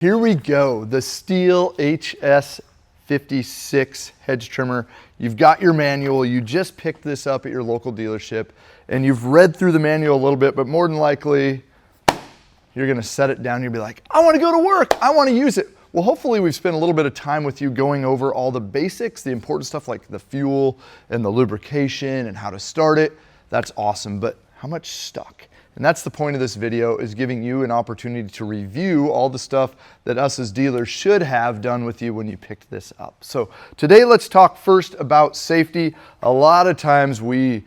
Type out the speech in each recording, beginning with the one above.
Here we go, the STIHL HS 56 hedge trimmer. You've got your manual, you just picked this up at your local dealership, and you've read through the manual a little bit, but more than likely, you're gonna set it down and you'll be like, I wanna go to work, I wanna use it. Well, hopefully we've spent a little bit of time with you going over all the basics, the important stuff like the fuel and the lubrication and how to start it. That's awesome, but how much stuck? And that's the point of this video, is giving you an opportunity to review all the stuff that us as dealers should have done with you when you picked this up. So today let's talk first about safety. A lot of times we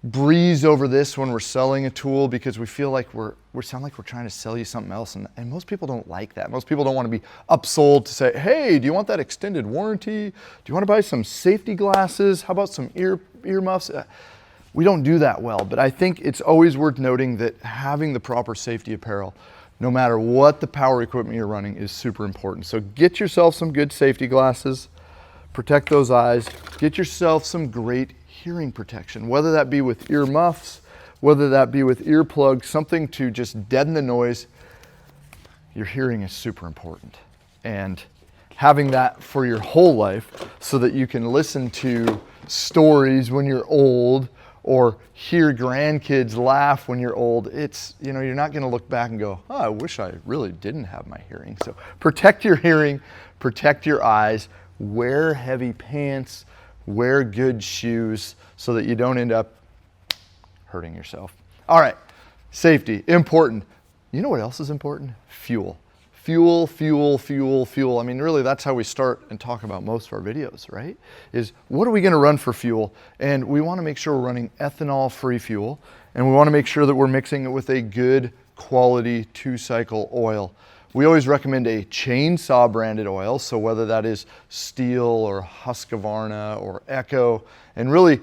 breeze over this when we're selling a tool because we feel like we sound like we're trying to sell you something else, and most people don't like that. Most people don't want to be upsold to say, hey, do you want that extended warranty? Do you want to buy some safety glasses? How about some earmuffs? We don't do that well, but I think it's always worth noting that having the proper safety apparel, no matter what the power equipment you're running, is super important. So get yourself some good safety glasses, protect those eyes, get yourself some great hearing protection, whether that be with ear muffs, whether that be with earplugs, something to just deaden the noise. Your hearing is super important. And having that for your whole life so that you can listen to stories when you're old, or hear grandkids laugh when you're old, it's, you know, you're not gonna look back and go, oh, I wish I really didn't have my hearing. So protect your hearing, protect your eyes, wear heavy pants, wear good shoes so that you don't end up hurting yourself. All right, safety, important. You know what else is important? Fuel. Fuel, fuel, fuel, fuel. I mean, really, that's how we start and talk about most of our videos, right? Is what are we gonna run for fuel? And we wanna make sure we're running ethanol-free fuel, and we wanna make sure that we're mixing it with a good quality 2-cycle oil. We always recommend a chainsaw branded oil, so whether that is STIHL or Husqvarna or Echo, and really,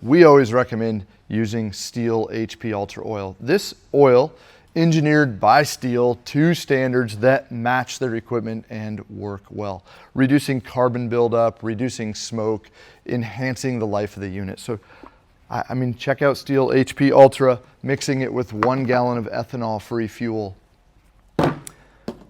we always recommend using STIHL HP Ultra oil. This oil, engineered by STIHL to standards that match their equipment and work well, reducing carbon buildup, reducing smoke, enhancing the life of the unit. So, I mean, check out STIHL HP Ultra, mixing it with 1 gallon of ethanol-free fuel.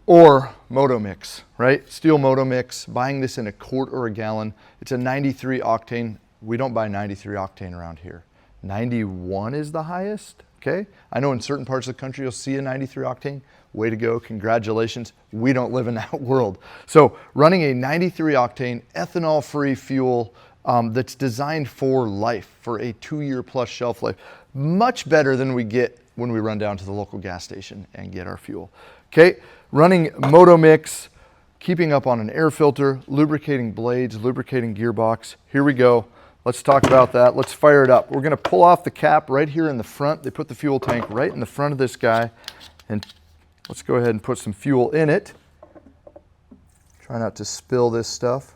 Or Moto Mix, right? STIHL Moto Mix, buying this in a quart or a gallon. It's a 93 octane. We don't buy 93 octane around here. 91 is the highest. Okay, I know in certain parts of the country you'll see a 93 octane. Way to go, congratulations. We don't live in that world. So running a 93 octane ethanol-free fuel that's designed for life, for a 2-year plus shelf life, much better than we get when we run down to the local gas station and get our fuel. Okay, running Moto Mix, keeping up on an air filter, lubricating blades, lubricating gearbox. Here we go. Let's talk about that. Let's fire it up. We're gonna pull off the cap right here in the front. They put the fuel tank right in the front of this guy. And let's go ahead and put some fuel in it. Try not to spill this stuff.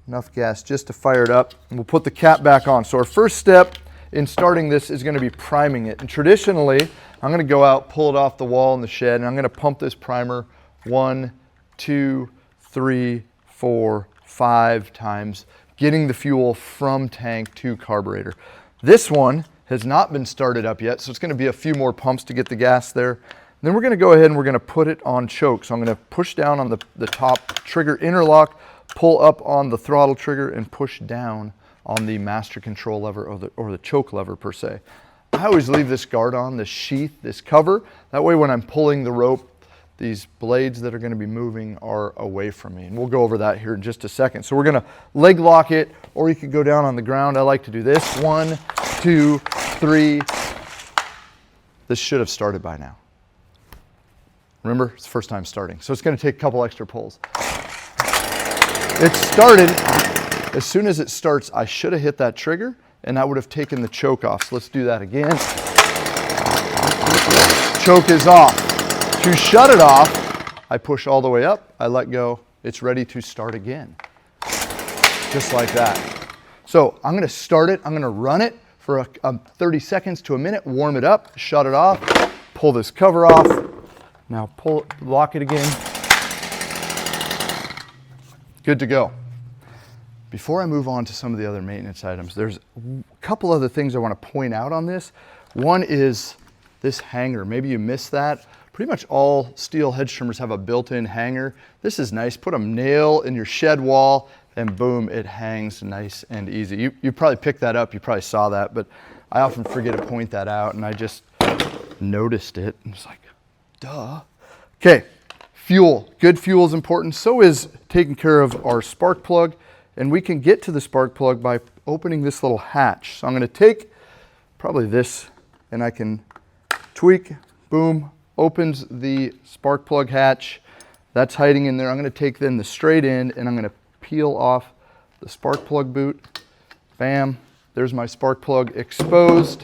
Enough gas just to fire it up. And we'll put the cap back on. So our first step in starting this is gonna be priming it. And traditionally, I'm gonna go out, pull it off the wall in the shed, and I'm gonna pump this primer 1, 2, 3, 4, 5 times, getting the fuel from tank to carburetor. This one has not been started up yet, so it's gonna be a few more pumps to get the gas there. And then we're gonna go ahead and we're gonna put it on choke. So I'm gonna push down on the top trigger interlock, pull up on the throttle trigger, and push down on the master control lever, or the choke lever per se. I always leave this guard on, this sheath, this cover. That way when I'm pulling the rope, these blades that are going to be moving are away from me. And we'll go over that here in just a second. So we're going to leg lock it, or you could go down on the ground. I like to do this. 1, 2, 3. This should have started by now. Remember, it's the first time starting. So it's going to take a couple extra pulls. It started. As soon as it starts, I should have hit that trigger, and that would have taken the choke off. So let's do that again. Choke is off. To shut it off, I push all the way up, I let go, it's ready to start again. Just like that. So I'm gonna start it, I'm gonna run it for 30 seconds to a minute, warm it up, shut it off, pull this cover off. Now lock it again. Good to go. Before I move on to some of the other maintenance items, there's a couple other things I want to point out on this. One is this hanger. Maybe you missed that, Pretty much all STIHL hedge trimmers have a built-in hanger. This is nice. Put a nail in your shed wall and boom, it hangs nice and easy. You probably picked that up. You probably saw that, but I often forget to point that out and I just noticed it and it's like, duh. Okay, fuel. Good fuel is important. So is taking care of our spark plug, and we can get to the spark plug by opening this little hatch. So I'm going to take probably this and I can tweak, boom, opens the spark plug hatch. That's hiding in there. I'm going to take then the straight end and I'm going to peel off the spark plug boot. Bam, there's my spark plug exposed.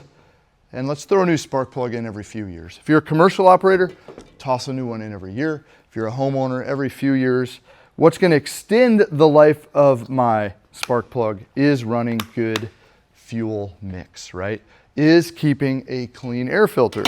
And let's throw a new spark plug in every few years. If you're a commercial operator, toss a new one in every year. If you're a homeowner, every few years. What's going to extend the life of my spark plug is running good fuel mix, right? Is keeping a clean air filter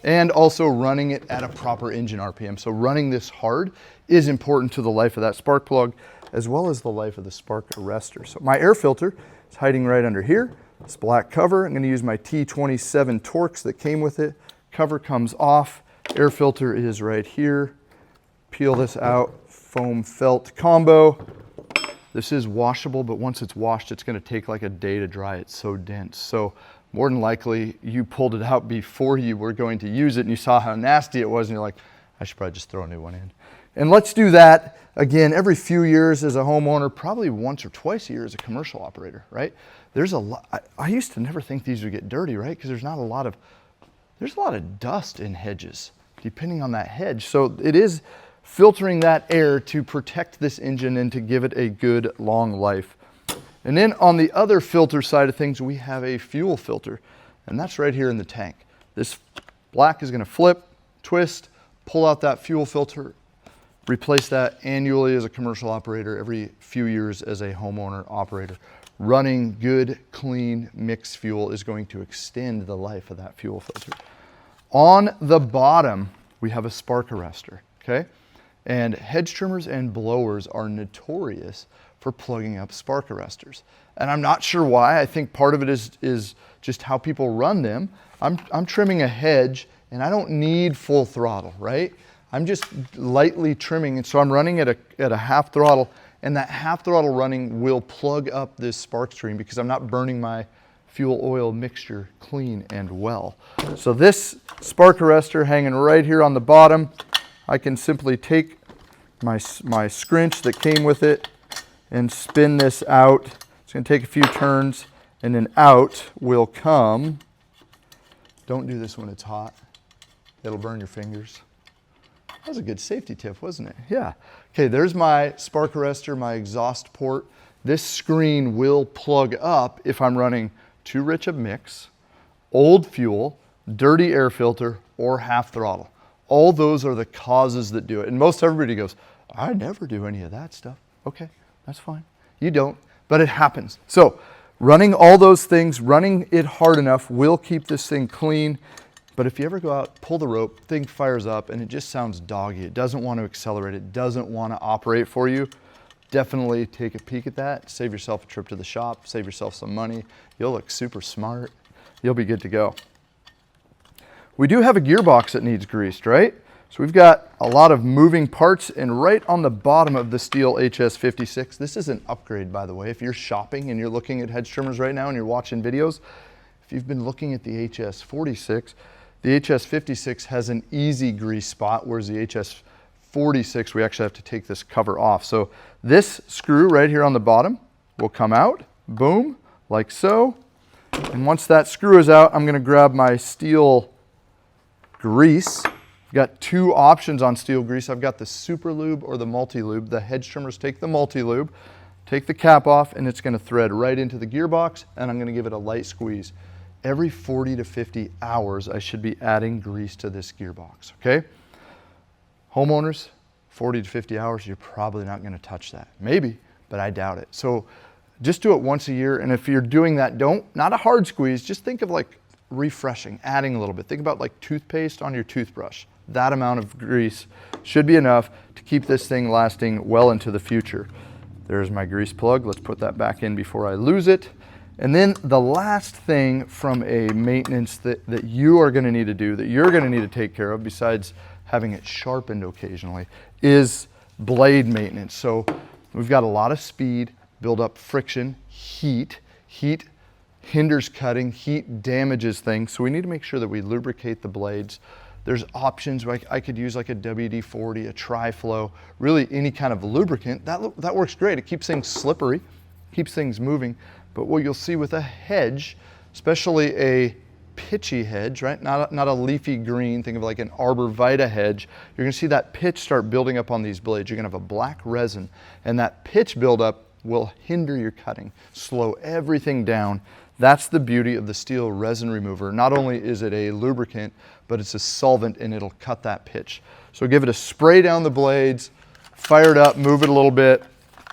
and also running it at a proper engine RPM. So running this hard is important to the life of that spark plug as well as the life of the spark arrestor. So my air filter is hiding right under here. This black cover, I'm going to use my T27 Torx that came with it. Cover comes off, air filter is right here. Peel this out, foam felt combo. This is washable, but once it's washed, it's going to take like a day to dry. It's so dense. So more than likely, you pulled it out before you were going to use it and you saw how nasty it was and you're like, I should probably just throw a new one in. And let's do that again every few years as a homeowner, probably once or twice a year as a commercial operator, right? There's a lot, I used to never think these would get dirty, right? Because there's a lot of dust in hedges, depending on that hedge. So it is filtering that air to protect this engine and to give it a good long life. And then on the other filter side of things, we have a fuel filter, and that's right here in the tank. This black is gonna flip, twist, pull out that fuel filter, replace that annually as a commercial operator, every few years as a homeowner operator. Running good, clean, mixed fuel is going to extend the life of that fuel filter. On the bottom, we have a spark arrestor, okay? And hedge trimmers and blowers are notorious for plugging up spark arrestors. And I'm not sure why. I think part of it is just how people run them. I'm trimming a hedge and I don't need full throttle, right? I'm just lightly trimming, and so I'm running at a half throttle, and that half throttle running will plug up this spark stream because I'm not burning my fuel oil mixture clean and well. So this spark arrestor hanging right here on the bottom, I can simply take my scrinch that came with it and spin this out. It's going to take a few turns, and then out will come. Don't do this when it's hot. It'll burn your fingers. That was a good safety tip, wasn't it? Yeah. Okay, there's my spark arrestor, my exhaust port. This screen will plug up if I'm running too rich a mix, old fuel, dirty air filter, or half throttle. All those are the causes that do it. And most everybody goes, I never do any of that stuff. Okay, that's fine. You don't, but it happens. So running all those things, running it hard enough will keep this thing clean. But if you ever go out, pull the rope, thing fires up, and it just sounds doggy. It doesn't want to accelerate. It doesn't want to operate for you. Definitely take a peek at that. Save yourself a trip to the shop. Save yourself some money. You'll look super smart. You'll be good to go. We do have a gearbox that needs greased, right? So we've got a lot of moving parts, and right on the bottom of the STIHL HS 56, this is an upgrade, by the way. If you're shopping and you're looking at hedge trimmers right now and you're watching videos, if you've been looking at the HS 46, the HS 56 has an easy grease spot, whereas the HS 46, we actually have to take this cover off. So this screw right here on the bottom will come out, boom, like so. And once that screw is out, I'm gonna grab my STIHL grease. I've got two options on STIHL grease. I've got the super lube or the multi-lube. The hedge trimmers take the multi-lube, take the cap off, and it's gonna thread right into the gearbox, and I'm gonna give it a light squeeze. Every 40 to 50 hours, I should be adding grease to this gearbox, okay? Homeowners, 40 to 50 hours, you're probably not gonna touch that. Maybe, but I doubt it. So just do it once a year, and if you're doing that, not a hard squeeze, just think of like refreshing, adding a little bit. Think about like toothpaste on your toothbrush. That amount of grease should be enough to keep this thing lasting well into the future. There's my grease plug. Let's put that back in before I lose it. And then the last thing from a maintenance that you are going to need to do, that you're going to need to take care of, besides having it sharpened occasionally, is blade maintenance. So we've got a lot of speed, build up friction, heat. Heat hinders cutting, heat damages things. So we need to make sure that we lubricate the blades. There's options, like I could use like a WD-40, a Tri-Flow, really any kind of lubricant. That works great. It keeps things slippery, keeps things moving. But what you'll see with a hedge, especially a pitchy hedge, right? Not a leafy green, think of like an arborvitae hedge. You're gonna see that pitch start building up on these blades. You're gonna have a black resin, and that pitch buildup will hinder your cutting, slow everything down. That's the beauty of the STIHL resin remover. Not only is it a lubricant, but it's a solvent and it'll cut that pitch. So give it a spray down the blades, fire it up, move it a little bit,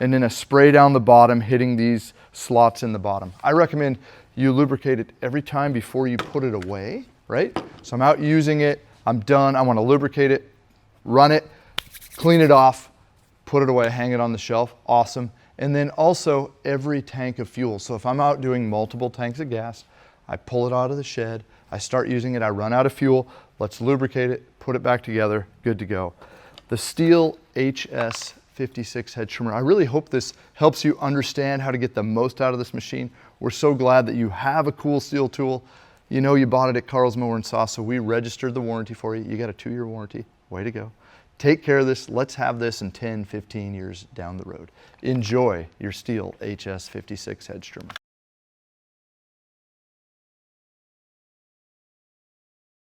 and then a spray down the bottom, hitting these slots in the bottom. I recommend you lubricate it every time before you put it away, right? So I'm out using it, I'm done, I want to lubricate it, run it, clean it off, put it away, hang it on the shelf, awesome. And then also every tank of fuel. So if I'm out doing multiple tanks of gas, I pull it out of the shed, I start using it, I run out of fuel, let's lubricate it, put it back together, good to go. The STIHL HS 56 hedge trimmer. I really hope this helps you understand how to get the most out of this machine. We're so glad that you have a cool STIHL tool. You know you bought it at Carl's Mower and Saw, so we registered the warranty for you. You got a 2-year warranty, way to go. Take care of this. Let's have this in 10, 15 years down the road. Enjoy your STIHL HS 56 hedge trimmer.